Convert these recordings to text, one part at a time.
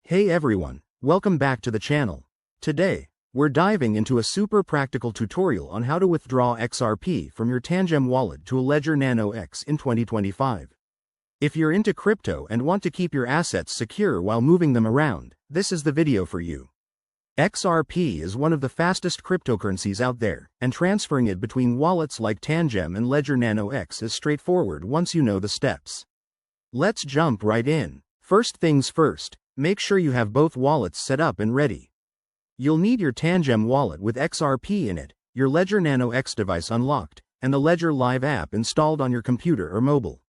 Hey everyone, welcome back to the channel. Today, we're diving into a super practical tutorial on how to withdraw XRP from your Tangem wallet to a Ledger Nano X in 2025. If you're into crypto and want to keep your assets secure while moving them around, this is the video for you. XRP is one of the fastest cryptocurrencies out there, and transferring it between wallets like Tangem and Ledger Nano X is straightforward once you know the steps. Let's jump right in. First things first, make sure you have both wallets set up and ready. You'll need your Tangem wallet with XRP in it, your Ledger Nano X device unlocked, and the Ledger Live app installed on your computer or mobile.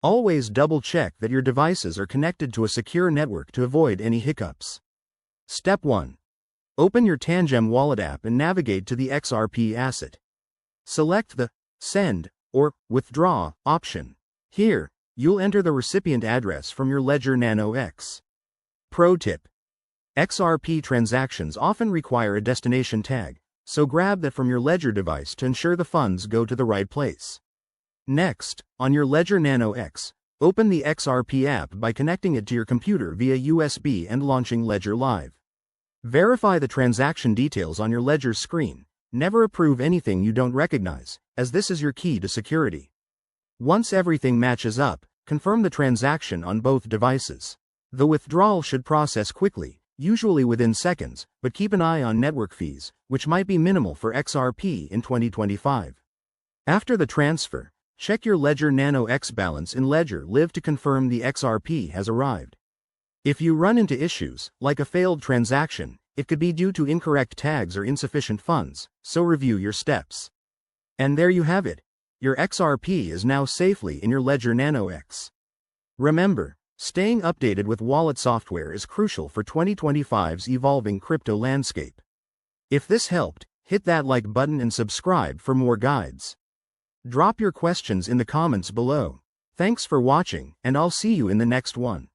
Always double-check that your devices are connected to a secure network to avoid any hiccups. Step 1. Open your Tangem wallet app and navigate to the XRP asset. Select the Send or Withdraw option. Here, you'll enter the recipient address from your Ledger Nano X. Pro tip: XRP transactions often require a destination tag, so grab that from your Ledger device to ensure the funds go to the right place. Next, on your Ledger Nano X, open the XRP app by connecting it to your computer via USB and launching Ledger Live. Verify the transaction details on your Ledger screen. Never approve anything you don't recognize, as this is your key to security. Once everything matches up, confirm the transaction on both devices. The withdrawal should process quickly, usually within seconds, but keep an eye on network fees, which might be minimal for XRP in 2025. After the transfer, check your Ledger Nano X balance in Ledger Live to confirm the XRP has arrived. If you run into issues, like a failed transaction, it could be due to incorrect tags or insufficient funds, so review your steps. And there you have it. Your XRP is now safely in your Ledger Nano X. Remember, staying updated with wallet software is crucial for 2025's evolving crypto landscape. If this helped, hit that like button and subscribe for more guides. Drop your questions in the comments below. Thanks for watching, and I'll see you in the next one.